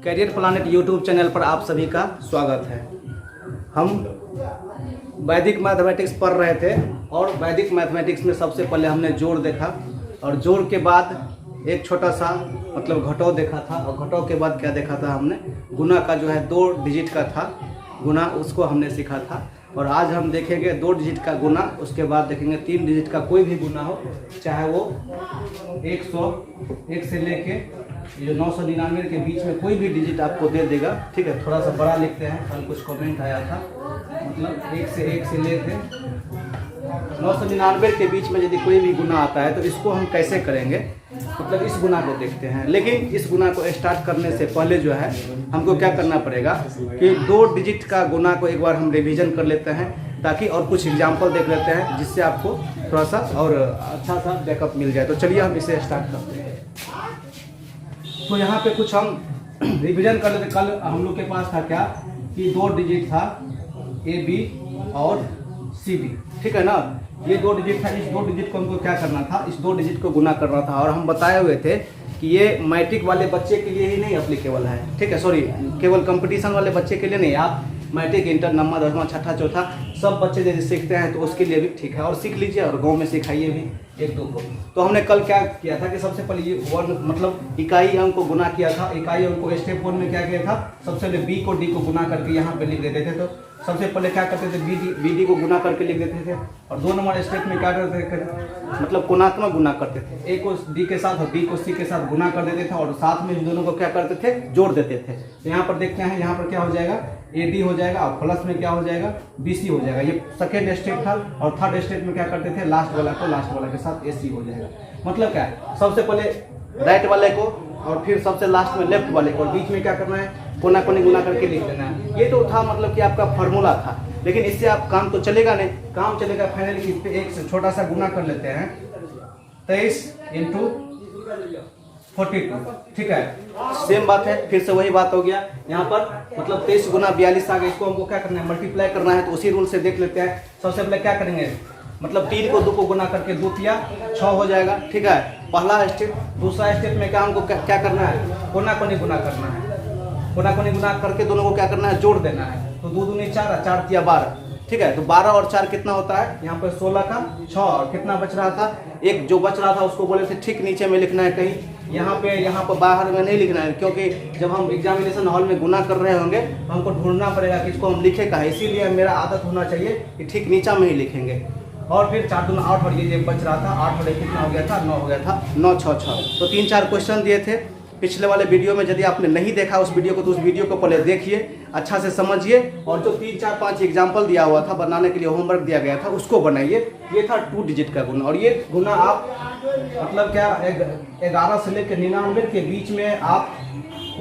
Career planet YouTube channel पर आप सभी का स्वागत है। हम वैदिक मैथमेटिक्स पढ़ रहे थे और वैदिक मैथमेटिक्स में सबसे पहले हमने जोड़ देखा और जोड़ के बाद एक छोटा सा मतलब घटाव देखा था और घटाव के बाद क्या देखा था हमने, गुना का जो है 2 डिजिट का था गुना, उसको हमने सीखा था। और आज हम देखेंगे 2 डिजिट का गुना, उसके बाद देखेंगे 3 डिजिट का कोई भी गुना हो, चाहे वो 101 से लेके जो 999 के बीच में कोई भी डिजिट आपको दे देगा। ठीक है, थोड़ा सा बड़ा लिखते हैं, कल कुछ कमेंट आया था, मतलब 1 से लेके 999 के बीच में यदि कोई भी गुना आता है तो इसको हम कैसे करेंगे, मतलब इस गुना को देखते हैं। लेकिन इस गुना को स्टार्ट करने से पहले जो है हमको क्या करना पड़ेगा कि 2 डिजिट का गुना को एक बार हम रिवीजन कर लेते हैं, ताकि और कुछ एग्जाम्पल देख लेते हैं जिससे आपको थोड़ा सा और अच्छा सा बैकअप मिल जाए। तो चलिए हम इसे स्टार्ट करते हैं। तो यहाँ पे कुछ हम रिवीजन कर लेते। कल हम लोग के पास था क्या कि 2 डिजिट था AB और CB, ठीक है ना। ये 2 डिजिट था, इस 2 डिजिट को हमको क्या करना था, इस 2 डिजिट को गुना करना था। और हम बताए हुए थे कि ये मैट्रिक वाले बच्चे के लिए ही नहीं एप्लीकेबल है, ठीक है, सॉरी, केवल कंपटीशन वाले बच्चे के लिए नहीं, आप मैट्रिक, इंटर, नम्मा, 10वां, छठा, चौथा सब बच्चे यदि सीखते हैं तो उसके लिए भी ठीक है। और सीख लीजिए और गांव में सिखाइए भी 1-2 को। तो हमने कल क्या किया था कि सबसे पहले ये 1 मतलब इकाई अंक को गुना किया था। इकाई अंक को स्टेप 1 में क्या किया था, सबसे पहले B को D को गुना करके यहाँ पे लिख देते थे। तो सबसे पहले क्या करते थे, BD को गुना करके लिख देते थे। और 2 नंबर स्टेप में क्या करते थे, मतलब गुणात्मक गुना करते थे। A को D के साथ और B को C के साथ गुना कर देते थे और साथ में इन दोनों को क्या करते थे, जोड़ देते थे। तो यहाँ पर देखते हैं, यहाँ पर क्या हो जाएगा, AD हो जाएगा और प्लस में क्या हो जाएगा, BC हो जाएगा। ये सेकेंड स्टेप था। और थर्ड स्टेप में क्या करते थे, लास्ट वाला को लास्ट वाला के साथ AC हो जाएगा। मतलब क्या है, सबसे पहले राइट वाले को और फिर सबसे लास्ट में लेफ्ट वाले को, और बीच में क्या करना है, कोना कोनी गुना करके लिख देना है। ये तो था मतलब कि आपका फार्मूला था, लेकिन इससे आप काम तो चलेगा नहीं। काम चलेगा फाइनली इस पे एक से छोटा सा गुना कर लेते हैं, 23 × 42, ठीक है, सेम बात है, फिर से वही बात हो गया। यहाँ पर मतलब 23 गुना 42 आ गया। इसको हमको क्या करना है, मल्टीप्लाई करना है। तो उसी रूल से देख लेते हैं। सबसे पहले क्या करेंगे, मतलब 3 को 2 को गुना करके 2 तिया 6 हो जाएगा, ठीक है, पहला स्टेप। दूसरा स्टेप में क्या हमको क्या करना है, कोना कोनी गुना करना है। कोना कोनी गुना करके दोनों को क्या करना है, जोड़ देना है। तो 2 दूनी 4, 4 तिया 12, ठीक है। तो 12 और 4 कितना होता है, यहाँ पर 16 का 6। और कितना बच रहा था, एक जो बच रहा था उसको बोले थे ठीक नीचे में लिखना है कहीं, यहाँ पर बाहर में नहीं लिखना है, क्योंकि जब हम एग्जामिनेशन हॉल में गुना कर रहे होंगे तो हमको ढूंढना पड़ेगा कि इसको हम लिखे का है। इसीलिए मेरा आदत होना चाहिए कि ठीक नीचा में ही लिखेंगे। और फिर 4 दूना 8 और ये बच रहा था, 8 और कितना हो गया था, 9 हो गया था, 9 6 6। तो 3-4 क्वेश्चन दिए थे पिछले वाले वीडियो में। यदि आपने नहीं देखा उस वीडियो को तो उस वीडियो को पहले देखिए, अच्छा से समझिए, और जो 3 4 5 एग्जाम्पल दिया हुआ था, बनाने के लिए होमवर्क दिया गया था, उसको बनाइए। ये था 2 डिजिट का गुना। और ये गुना आप मतलब क्या 11 से लेकर 99 के बीच में आप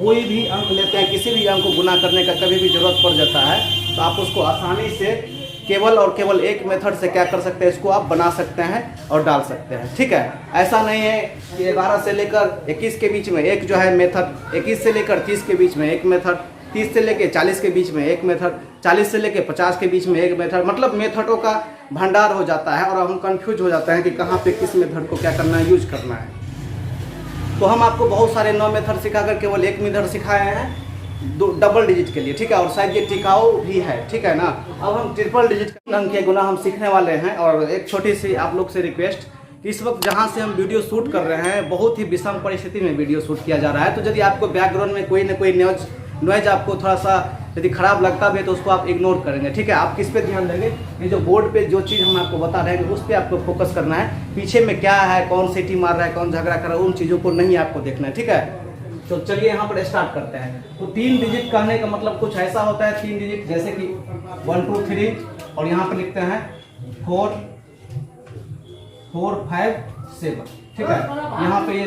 कोई भी अंक लेते हैं, किसी भी अंक को गुना करने का कभी भी जरूरत पड़ जाता है तो आप उसको आसानी से केवल और केवल एक मेथड से क्या कर सकते हैं, इसको आप बना सकते हैं और डाल सकते हैं, ठीक है। ऐसा नहीं है कि 11 से लेकर 21 के बीच में एक जो है मेथड, 21 से लेकर 30 के बीच में एक मेथड, 30 से लेकर 40 के बीच में एक मेथड, 40 से लेकर 50 के बीच में एक मेथड, मतलब मेथडों का भंडार हो जाता है और हम कंफ्यूज हो जाते हैं कि कहाँ पे किस मेथड को क्या करना है, यूज करना है। तो हम आपको बहुत सारे 9 मेथड सिखाकर केवल एक मेथड सिखाए हैं डबल डिजिट के लिए, ठीक है, और शायद ये टिकाऊ भी है, ठीक है ना। अब हम ट्रिपल डिजिट अंक के गुना हम सीखने वाले हैं। और एक छोटी सी आप लोग से रिक्वेस्ट कि इस वक्त जहाँ से हम वीडियो शूट कर रहे हैं बहुत ही विषम परिस्थिति में वीडियो शूट किया जा रहा है। तो यदि आपको बैकग्राउंड में कोई ना कोई नॉइज आपको थोड़ा सा यदि खराब लगता भी है तो उसको आप इग्नोर करेंगे, ठीक है। आप किस पे ध्यान देंगे, ये जो बोर्ड पे जो चीज़ हम आपको बता रहे हैं उस पर आपको फोकस करना है। पीछे में क्या है, कौन सीटी मार रहा है, कौन झगड़ा कर रहा है, उन चीज़ों को नहीं आपको देखना है, ठीक है। तो चलिए यहाँ पर स्टार्ट करते हैं। तो 3 डिजिट कहने का मतलब कुछ ऐसा होता है, 3 डिजिट जैसे कि 1 2 3 और यहाँ पर लिखते हैं 4 4 5 7, ठीक है। यहाँ पे ये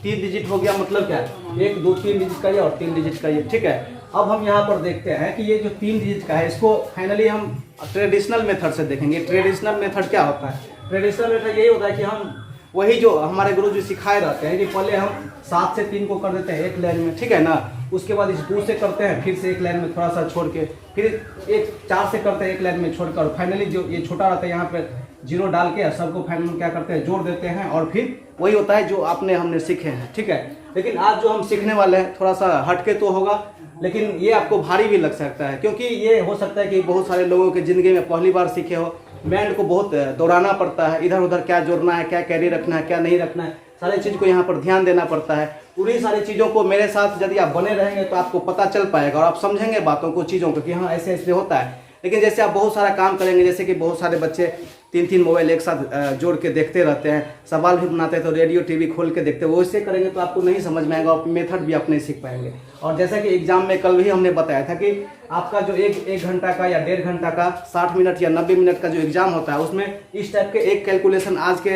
3 डिजिट हो गया, मतलब क्या है, 1 2 3 डिजिट का ये और 3 डिजिट का ये, ठीक है। अब हम यहाँ पर देखते हैं कि ये जो 3 डिजिट का है इसको फाइनली हम ट्रेडिशनल मेथड से देखेंगे। ट्रेडिशनल मेथड क्या होता है, ट्रेडिशनल मेथड यही होता है कि हम वही जो हमारे गुरु जी सिखाए रहते हैं कि पहले हम 7 से 3 को कर देते हैं एक लाइन में, ठीक है ना। उसके बाद इस 2 से करते हैं, फिर से एक लाइन में थोड़ा सा छोड़ के, फिर एक 4 से करते हैं एक लाइन में छोड़कर, फाइनली जो ये छोटा रहता है यहाँ पे 0 डाल के सबको फाइनल क्या करते हैं, जोड़ देते हैं। और फिर वही होता है जो हमने सीखे हैं, ठीक है। लेकिन आज जो हम सीखने वाले हैं थोड़ा सा हटके तो होगा, लेकिन ये आपको भारी भी लग सकता है, क्योंकि ये हो सकता है कि बहुत सारे लोगों की ज़िंदगी में पहली बार सीखे हो। बैंड को बहुत दौड़ाना पड़ता है, इधर उधर क्या जोड़ना है, क्या कैरी रखना है, क्या नहीं रखना है, सारी चीज़ को यहाँ पर ध्यान देना पड़ता है। पूरी सारी चीज़ों को मेरे साथ यदि आप बने रहेंगे तो आपको पता चल पाएगा और आप समझेंगे बातों को, चीज़ों को कि हाँ ऐसे ऐसे होता है। लेकिन जैसे आप बहुत सारा काम करेंगे, जैसे कि बहुत सारे बच्चे 3-3 मोबाइल एक साथ जोड़ के देखते रहते हैं, सवाल भी बनाते हैं तो रेडियो टीवी खोल के देखते हैं, वो इससे करेंगे तो आपको नहीं समझ में आएगा और मेथड भी आप नहीं सीख पाएंगे। और जैसा कि एग्जाम में कल भी हमने बताया था कि आपका जो एक घंटा का या 1.5 घंटा का 60 मिनट या 90 मिनट का जो एग्जाम होता है, उसमें इस टाइप के एक कैलकुलेशन आज के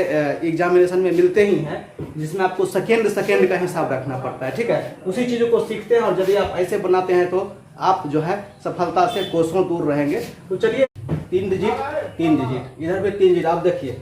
एग्जामिनेशन में मिलते ही हैं, जिसमें आपको सेकेंड का हिसाब रखना पड़ता है। ठीक है, उसी चीज़ों को सीखते हैं और यदि आप ऐसे बनाते हैं तो आप जो है सफलता से कोसों दूर रहेंगे। तो चलिए 3 डिजिट, इधर भी 3 डिजिट। आप देखिए,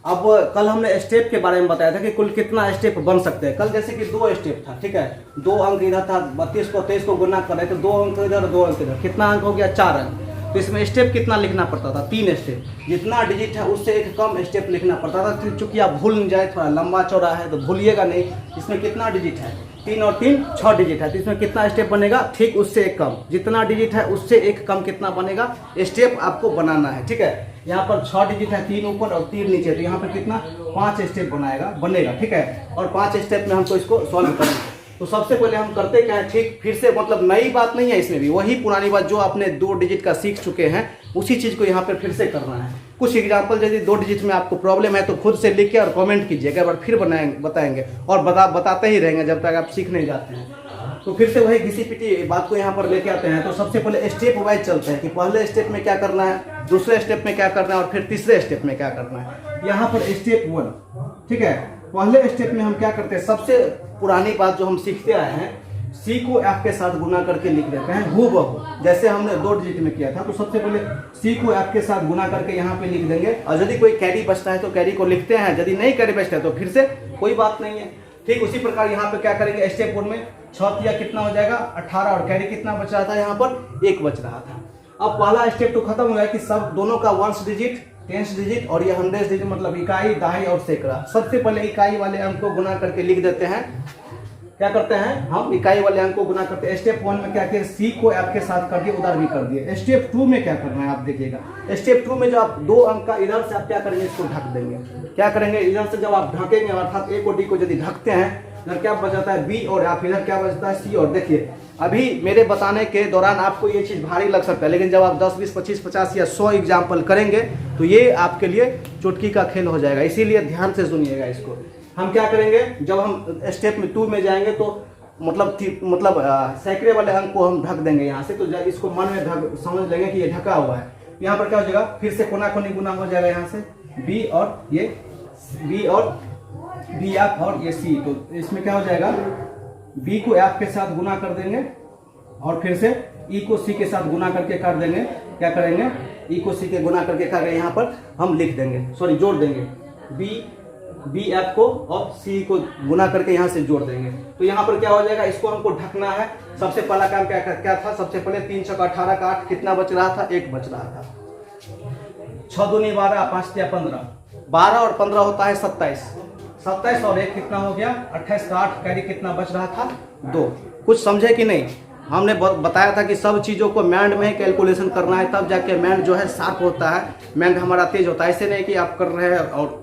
अब कल हमने स्टेप के बारे में बताया था कि कुल कितना स्टेप बन सकते हैं। कल जैसे कि 2 स्टेप था, ठीक है, 2 अंक इधर था, 32 को 23 को गुना कर रहे तो 2 अंक इधर 2 अंक इधर, कितना अंक हो गया 4 अंक। तो इसमें स्टेप कितना लिखना पड़ता था 3 स्टेप, जितना डिजिट है उससे एक कम स्टेप लिखना पड़ता था। चूंकि आप भूल नहीं जाए, थोड़ा लंबा चौड़ा है तो भूलिएगा नहीं। इसमें कितना डिजिट है 3 और 3 6 डिजिट है, तो इसमें कितना स्टेप बनेगा ठीक उससे एक कम, जितना डिजिट है उससे एक कम कितना बनेगा स्टेप आपको बनाना है। ठीक है, यहाँ पर 6 डिजिट है, 3 ऊपर और 3 नीचे, तो यहाँ पर कितना 5 स्टेप बनेगा। ठीक है, और 5 स्टेप में हमको इसको सॉल्व करेंगे। तो सबसे पहले हम करते क्या है, ठीक फिर से मतलब नई बात नहीं है इसमें भी, वही पुरानी बात जो आपने 2 डिजिट का सीख चुके हैं उसी चीज़ को यहाँ पर फिर से करना है। कुछ एग्जाम्पल यदि 2 डिजिट में आपको प्रॉब्लम है तो खुद से लिख के और कमेंट कीजिएगा, एक बार फिर बताएंगे और बताते ही रहेंगे जब तक आप सीख नहीं जाते हैं। तो फिर से वही घिसी पिटी बात को यहाँ पर लेके आते हैं। तो सबसे पहले स्टेप वाइज चलते हैं कि पहले स्टेप में क्या करना है, दूसरे स्टेप में क्या करना है और फिर तीसरे स्टेप में क्या करना है। यहाँ पर स्टेप 1, ठीक है, पहले स्टेप में हम क्या करते हैं, सबसे पुरानी बात जो हम सीखते आए हैं, सी को एफ के साथ गुना करके लिख देते हैं हूबहू, जैसे हमने 2 डिजिट में किया था। तो सबसे पहले सी को एफ के साथ गुना करके यहाँ पे लिख देंगे, और यदि कोई कैरी बचता है तो कैरी को लिखते हैं, यदि नहीं कैरी बचता है तो फिर से कोई बात नहीं है। ठीक उसी प्रकार यहाँ पे क्या करेंगे, स्टेप 1 में 6 कितना हो जाएगा 18, और कैरी कितना बच रहा था, यहाँ पर 1 बच रहा था। अब पहला स्टेप तो खत्म हो गया कि सब दोनों का 1 डिजिट 10 डिजिट और ये 100 डिजिट, मतलब इकाई, दहाई और सैकड़ा। सबसे पहले इकाई वाले अंक को गुना करके लिख देते हैं। क्या करते हैं हम, इकाई वाले अंक को गुना करते हैं। स्टेप 1 में क्या किया, सी को एफ के साथ कर दिए, उधर भी कर दिए। स्टेप 2 में क्या करना है आप देखिएगा। स्टेप 2 में जो आप 2 अंक का इधर से आप क्या करेंगे, इसको ढक देंगे। क्या करेंगे, इधर से जब आप ढकेंगे अर्थात ए को डी को यदि ढकते हैं, इधर क्या बचाता है बी और एफ, इधर क्या बचता है सी। और देखिए अभी मेरे बताने के दौरान आपको ये चीज़ भारी लग सकता है, लेकिन जब आप 10, 20, 25, 50 या 100 एग्जाम्पल करेंगे तो ये आपके लिए चुटकी का खेल हो जाएगा। इसीलिए ध्यान से सुनिएगा इसको। हम क्या करेंगे, जब हम स्टेप 2 में जाएंगे तो मतलब सैकड़े वाले अंक को हम ढक देंगे यहाँ से, तो इसको मन में समझ लेंगे कि ये ढका हुआ है। यहाँ पर क्या हो जाएगा, फिर से कोना कोनी गुना हो जाएगा, यहाँ से बी और ये बी और बी एफ और ये सी। तो इसमें क्या हो जाएगा, बी को एफ के साथ गुना कर देंगे और फिर से ई को सी के साथ गुना करके कर देंगे। क्या करेंगे, ई को सी के गुना करके कर यहाँ पर हम लिख देंगे, सॉरी जोड़ देंगे, बी एफ को और सी को गुना करके यहाँ से जोड़ देंगे। तो यहाँ पर क्या हो जाएगा, इसको हमको ढकना है। सबसे पहला काम क्या था, सबसे पहले 3 चौका 18 का 8 कितना बच रहा था, 1 बच रहा था। 6 दूनी 12, 5 तिया 15, 12 और 15 होता है 27, 27 और 1 कितना हो गया 28 का 8, कैरी कितना बच रहा था 2। कुछ समझे कि नहीं, हमने बताया था कि सब चीज़ों को माइंड में कैलकुलेशन करना है, तब जाके माइंड जो है शार्प होता है, माइंड हमारा तेज होता है। ऐसे नहीं कि आप कर रहे हैं और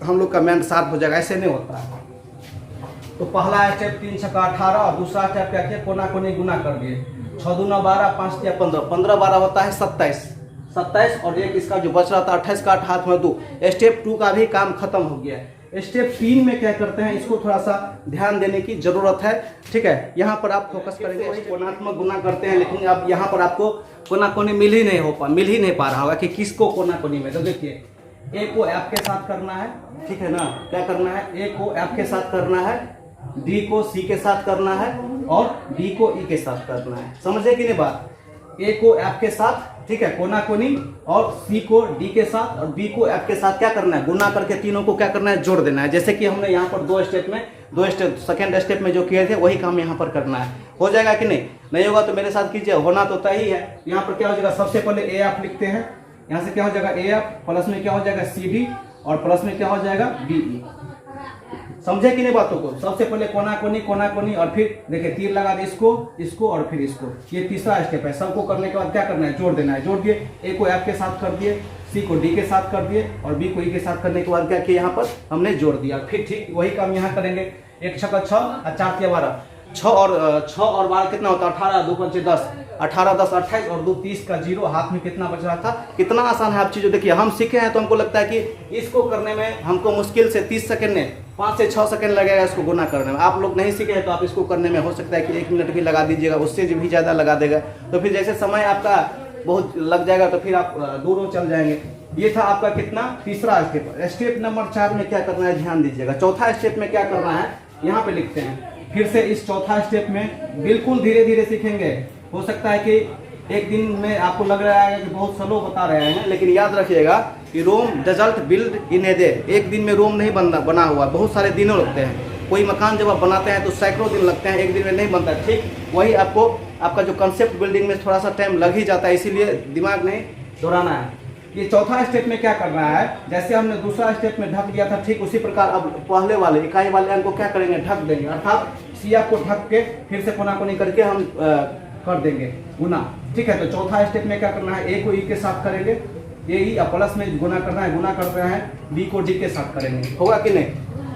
हम लोग का माइंड शार्प हो जाएगा, ऐसे नहीं होता है। तो पहला स्टेप 3 छक्का 18 और दूसरा स्टेप क्या किया, कोना कोनी गुना कर दिए। 6 दूना 12, 5 तिया 15, 15 12 होता है 27, 27 और 1 इसका जो बच रहा था 28 का 8 हाथ में 2। स्टेप 2 का भी काम खत्म हो गया है। स्टेप 3 में क्या करते हैं, इसको थोड़ा सा ध्यान देने की जरूरत है। ठीक है, यहाँ पर आप फोकस करेंगे, कोणात्मक गुना करते हैं, लेकिन अब यहाँ पर आपको कोना कोनी मिल ही नहीं पा रहा होगा कि किसको कोना कोनी में। तो देखिए ए को एफ के साथ करना है, ठीक है ना, क्या करना है, ए को एफ के साथ करना है, डी को सी के साथ करना है और डी को ई के साथ करना है। समझे कि नहीं बात, ए को एफ के साथ, ठीक है, कोना कोनी, और सी को डी के साथ और बी को एफ के साथ क्या करना है, गुना करके तीनों को क्या करना है, जोड़ देना है। जैसे कि हमने यहाँ पर 2 स्टेप सेकेंड स्टेप में जो किए थे वही काम यहाँ पर करना है। हो जाएगा कि नहीं होगा तो मेरे साथ कीजिए, होना तो तय ही है। यहाँ पर क्या हो जाएगा, सबसे पहले ए एफ लिखते हैं, यहाँ से क्या हो जाएगा ए एफ, प्लस में क्या हो जाएगा सी डी और प्लस में क्या हो जाएगा बी ई। समझे कि नहीं बातों को? सबसे पहले कोना कोनी और फिर देखिए तीर लगा दे इसको और फिर इसको। ये तीसरा स्टेप है। सबको करने के बाद क्या करना है? जोड़ देना है। जोड़ दिए, ए को एफ के साथ कर दिए, सी को डी के साथ कर दिए और बी को ई के साथ करने के बाद क्या किया? यहाँ पर हमने जोड़ दिया। फिर ठीक वही काम यहाँ करेंगे। 1 6 6 और 4 3 12, 6 और 12 कितना होता है? 18, 2 5 10, 18 10 28 और 2 30 का 0। हाथ में कितना बच रहा था? कितना आसान है आप चीज़ों। देखिए हम सीखे हैं तो हमको लगता है कि इसको करने में हमको मुश्किल से 30 सेकंड में 5 से 6 सेकंड लगेगा इसको गुना करने में। आप लोग नहीं सीखे हैं तो आप इसको करने में हो सकता है कि 1 मिनट भी लगा दीजिएगा, उससे भी ज़्यादा लगा देगा। तो फिर जैसे समय आपका बहुत लग जाएगा तो फिर आप दूरों चल जाएंगे। ये था आपका कितना? तीसरा स्टेप। स्टेप नंबर 4 में क्या करना है? ध्यान दीजिएगा। चौथा स्टेप में क्या करना है? यहाँ पे लिखते हैं। फिर से इस चौथा स्टेप में बिल्कुल धीरे धीरे सीखेंगे। हो सकता है कि एक दिन में आपको लग रहा है कि बहुत स्लो बता रहे हैं, लेकिन याद रखिएगा कि Rome doesn't build in a day. एक दिन में रोम नहीं बना हुआ, बहुत सारे दिनों लगते हैं। कोई मकान जब आप बनाते हैं तो सैकड़ों दिन लगते हैं, एक दिन में नहीं बनता। ठीक वही आपका जो कंसेप्ट बिल्डिंग में थोड़ा सा टाइम लग ही जाता है, इसीलिए दिमाग नहीं दोहराना है। ये चौथा स्टेप में क्या करना है? जैसे हमने दूसरा स्टेप में ढक दिया था, ठीक उसी प्रकार अब पहले वाले इकाई वाले अंक को क्या करेंगे? ढक देंगे। अर्थात सी को ढक के फिर से कोना कोनी करके हम कर देंगे गुना। ठीक है, तो चौथा स्टेप में क्या करना है? ए को ई के साथ करेंगे, ए ई प्लस में गुना करना है। गुना कर रहे हैं बी को डी के साथ करेंगे। होगा कि नहीं?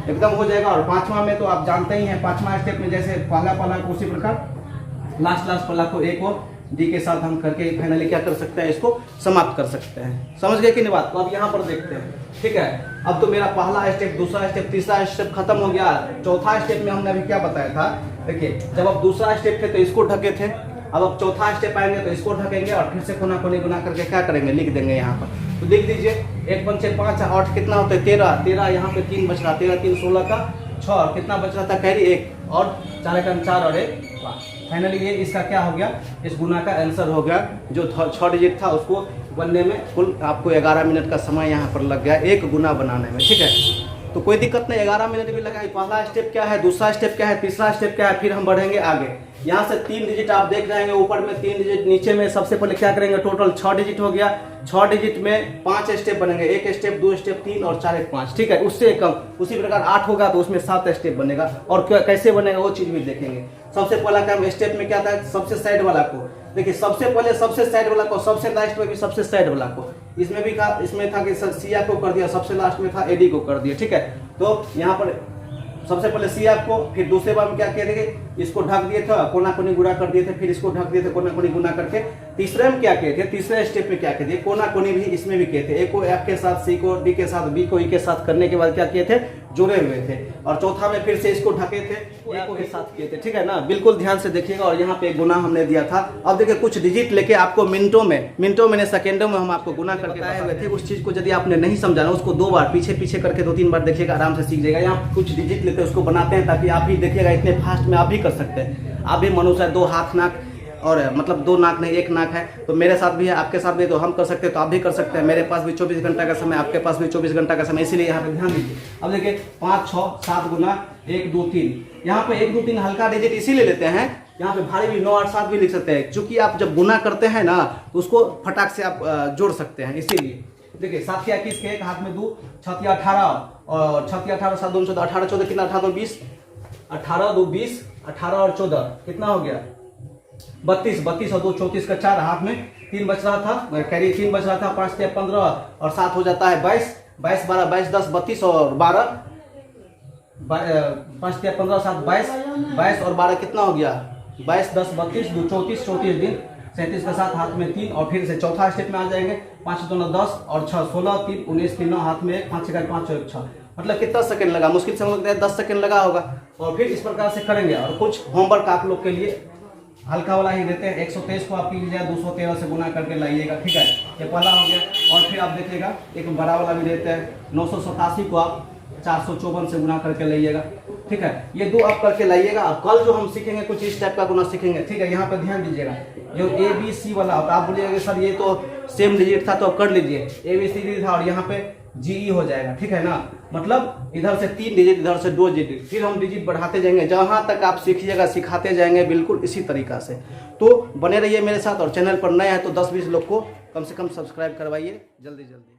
एकदम हो जाएगा। और पांचवा में तो आप जानते ही हैं, पांचवा स्टेप में जैसे पहला को उसी प्रकार लास्ट पहला को ए को डी के साथ हम करके फाइनली क्या कर सकते हैं? इसको समाप्त कर सकते हैं। समझ गए कि नहीं बात? तो अब यहाँ पर देखते हैं। ठीक है, अब तो मेरा पहला स्टेप, दूसरा स्टेप, तीसरा स्टेप खत्म हो गया। चौथा स्टेप में हमने अभी क्या बताया था? देखिए जब आप दूसरा स्टेप थे तो इसको ढके थे, अब चौथा स्टेप आएंगे तो इसको ढकेंगे और फिर से कोना कोनी गुना करके क्या करेंगे? लिख देंगे यहाँ पर। तो लिख दीजिए 1 5 6 5 8 कितना होता है? 13 यहाँ पे 3 बच रहा, 13 3 16 का 6 और कितना बच रहा था? कैरी 1 और 4 का 4 और 1 5। फाइनली ये इसका क्या हो गया? इस गुना का आंसर हो गया। जो 6 डिजिट था उसको बनने में कुल आपको 11 मिनट का समय यहाँ पर लग गया एक गुना बनाने में। ठीक है, तो कोई दिक्कत नहीं, 11 मिनट भी लगा। पहला स्टेप क्या है, दूसरा स्टेप क्या है, तीसरा स्टेप क्या है, फिर हम बढ़ेंगे आगे। यहाँ से 3 डिजिट आप देख जाएंगे, ऊपर में 3 डिजिट, नीचे में सबसे पहले क्या करेंगे? टोटल 6 डिजिट हो गया। 6 डिजिट में 5 स्टेप बनेंगे, 1 स्टेप, 2 स्टेप, 3 और 4 1 5। ठीक है, उससे कम उसी प्रकार 8 होगा तो उसमें 7 स्टेप बनेगा। और कैसे बनेगा वो चीज भी देखेंगे। सबसे पहला काम स्टेप में क्या था? सबसे साइड वाला को देखिए, सबसे पहले सबसे साइड वाला को, सबसे लास्ट में भी सबसे साइड वाला को। इसमें भी था, इसमें था कि सिया को कर दिया, सबसे लास्ट में था एडी को कर दिया। ठीक है, तो यहाँ पर सबसे पहले सिया को, फिर दूसरे बार में क्या किए थे? इसको ढक दिए थे, कोना कोनी गुना कर दिए थे, फिर इसको ढक दिए थे, कोना कोनी गुना करके। तीसरे में क्या किए थे? तीसरे स्टेप में क्या किए थे? कोना कोनी भी इसमें भी किए थे। ए को एफ के साथ, सी को डी के साथ, बी को ई के साथ करने के बाद क्या किए थे? जुड़े हुए थे। और चौथा में फिर से इसको ढके थे, ए को के साथ किए थे। ठीक है ना, बिल्कुल ध्यान से देखिएगा। और यहाँ पे गुना हमने दिया था। अब देखिए कुछ डिजिट लेके आपको मिनटों में नहीं सेकेंडों में हम आपको गुना करके बताए हुए थे। उस चीज को यदि आपने नहीं समझा ना, उसको 2 बार पीछे करके 2-3 बार देखिएगा, आराम से सीख जाएगा। यहाँ कुछ डिजिट लेते हैं, उसको बनाते हैं ताकि आप भी देखिएगा, इतने फास्ट में आप भी कर सकते हैं। आप भी मनुष्य है, 2 हाथ नाक और मतलब 2 नाक नहीं 1 नाक है, तो मेरे साथ भी है, आपके साथ भी, तो हम कर सकते हैं तो आप भी कर सकते हैं। मेरे पास भी 24 घंटा का समय, आपके पास भी 24 घंटा का समय, इसीलिए यहाँ पे ध्यान दीजिए। अब देखिए 5 6 7 गुना 1 2 3, यहाँ पे 1 2 3 हल्का डिजिट इसीलिए लेते हैं। यहाँ पे भारी भी 9 8 7 भी लिख सकते हैं, क्योंकि आप जब गुना करते हैं ना तो उसको फटाक से आप जोड़ सकते हैं, इसीलिए। देखिए 7 या 21 के एक हाथ में 2, 6 18 और 6 18 7 2 14 18 14 कितना? 18 20, 18 2 20, 18 और 14 कितना हो गया? 32 32 और 2 34 का 4, हाथ में 3 बच रहा था, कैरी 3 बच रहा था, 5 3 15 और 7 हो जाता है 22, 22 12 22 10 32 और 12, 5 3 15 7 22, 22 और 12 कितना हो गया? 22 10 32 2 34 34 दिन, 37 का 7, हाथ में 3 और फिर से चौथा स्टेप में आ जाएंगे। 5 2 9 10 और 6 16 3 19 3 9, हाथ में 1, 5 6 5 1 6। मतलब कितना सेकंड लगा? मुश्किल से हम लोग 10 सेकंड लगा होगा। और फिर इस प्रकार से करेंगे। और कुछ होमवर्क आप लोग के लिए हल्का वाला ही देते हैं। 123 को आप कीजिएगा, 213 से गुना करके लाइएगा। ठीक है, ये पहला हो गया। और फिर आप देखिएगा एक बड़ा वाला भी देते हैं, 987 को आप 454 से गुना करके लाइएगा। ठीक है, ये 2 आप करके लाइएगा। कल जो हम सीखेंगे कुछ इस टाइप का गुना सीखेंगे। ठीक है, यहाँ पे ध्यान दीजिएगा, जो ए बी सी वाला आप बोलिएगा सर ये तो सेम डिजिट था तो कर लीजिए, ए बी सी था और यहाँ पे जी ई हो जाएगा। ठीक है ना, मतलब इधर से 3 डिजिट, इधर से 2 डिजिट, फिर हम डिजिट बढ़ाते जाएंगे जहां तक आप सीखिएगा, सिखाते जाएंगे बिल्कुल इसी तरीका से। तो बने रहिए मेरे साथ। और चैनल पर नए हैं तो 10-20 लोग को कम से कम सब्सक्राइब करवाइए जल्दी जल्दी।